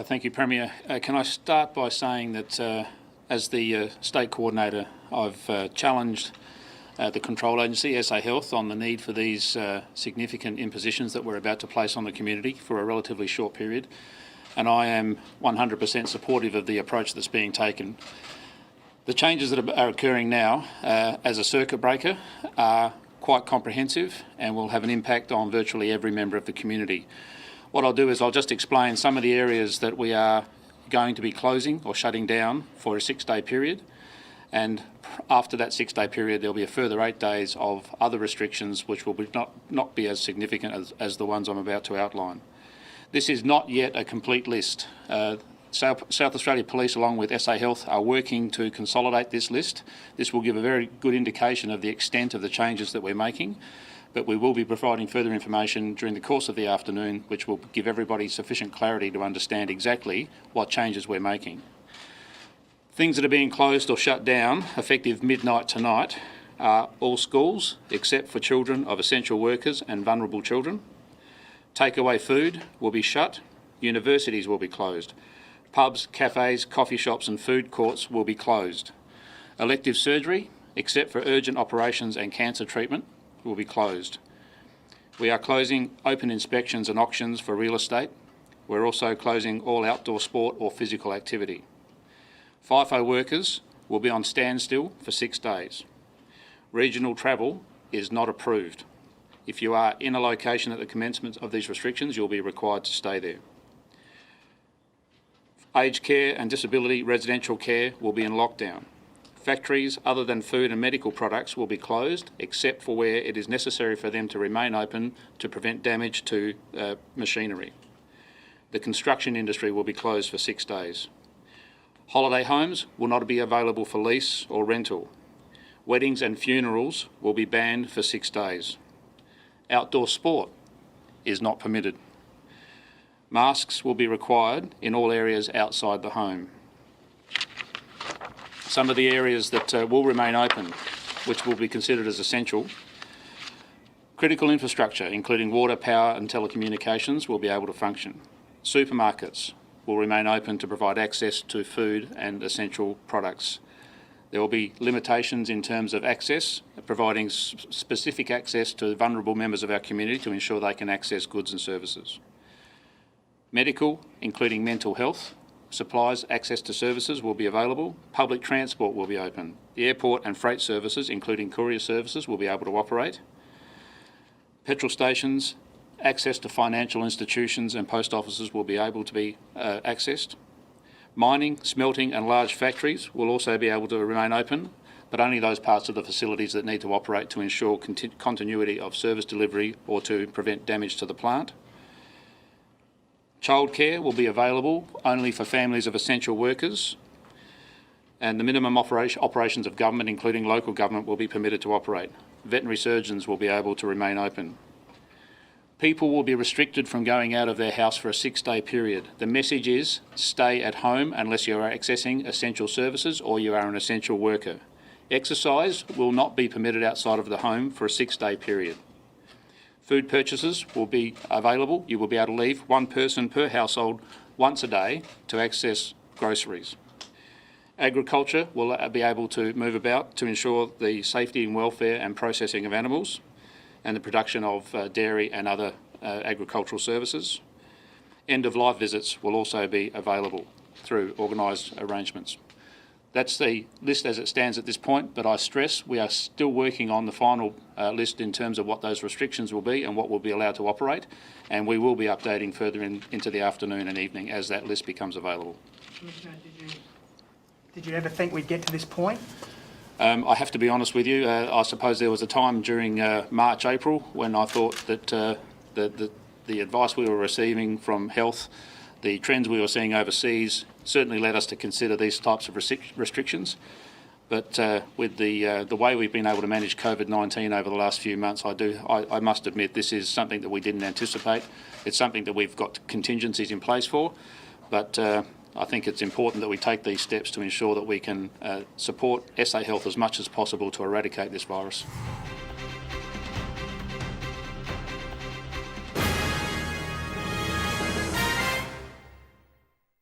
Thank you, Premier. Can I start by saying that as the State Coordinator, I've challenged the Control Agency, SA Health, on the need for these significant impositions that we're about to place on the community for a relatively short period, and I am 100% supportive of the approach that's being taken. The changes that are occurring now as a circuit breaker are quite comprehensive and will have an impact on virtually every member of the community. What I'll do is I'll just explain some of the areas that we are going to be closing or shutting down for a 6-day period, and after that 6-day period there'll be a further 8 days of other restrictions which will not be as significant as the ones I'm about to outline. This is not yet a complete list. South Australia Police, along with SA Health, are working to consolidate this list. This will give a very good indication of the extent of the changes that we're making, but we will be providing further information during the course of the afternoon, which will give everybody sufficient clarity to understand exactly what changes we're making. Things that are being closed or shut down effective midnight tonight are all schools except for children of essential workers and vulnerable children. Takeaway food will be shut. Universities will be closed. Pubs, cafes, coffee shops and food courts will be closed. Elective surgery, except for urgent operations and cancer treatment, will be closed. We are closing open inspections and auctions for real estate. We're also closing all outdoor sport or physical activity. FIFO workers will be on standstill for 6 days. Regional travel is not approved. If you are in a location at the commencement of these restrictions, you'll be required to stay there. Aged care and disability residential care will be in lockdown. Factories other than food and medical products will be closed, except for where it is necessary for them to remain open to prevent damage to machinery. The construction industry will be closed for 6 days. Holiday homes will not be available for lease or rental. Weddings and funerals will be banned for 6 days. Outdoor sport is not permitted. Masks will be required in all areas outside the home. Some of the areas that will remain open, which will be considered as essential: critical infrastructure, including water, power and telecommunications, will be able to function. Supermarkets will remain open to provide access to food and essential products. There will be limitations in terms of access, providing specific access to vulnerable members of our community to ensure they can access goods and services. Medical, including mental health, supplies, access to services will be available. Public transport will be open. The airport and freight services, including courier services, will be able to operate. Petrol stations, access to financial institutions and post offices will be able to be accessed. Mining, smelting and large factories will also be able to remain open, but only those parts of the facilities that need to operate to ensure continuity of service delivery or to prevent damage to the plant. Childcare will be available only for families of essential workers, and the minimum operations of government, including local government, will be permitted to operate. Veterinary surgeons will be able to remain open. People will be restricted from going out of their house for a 6-day period. The message is stay at home unless you are accessing essential services or you are an essential worker. Exercise will not be permitted outside of the home for a 6-day period. Food purchases will be available. You will be able to leave one person per household once a day to access groceries. Agriculture will be able to move about to ensure the safety and welfare and processing of animals and the production of dairy and other agricultural services. End-of-life visits will also be available through organised arrangements. That's the list as it stands at this point, but I stress we are still working on the final list in terms of what those restrictions will be and what will be allowed to operate, and we will be updating further into the afternoon and evening as that list becomes available. Commissioner, did you ever think we'd get to this point? I have to be honest with you, I suppose there was a time during March, April when I thought that the advice we were receiving from health, the trends we were seeing overseas, certainly led us to consider these types of restrictions. But with the way we've been able to manage COVID-19 over the last few months, I must admit this is something that we didn't anticipate. It's something that we've got contingencies in place for, but I think it's important that we take these steps to ensure that we can support SA Health as much as possible to eradicate this virus.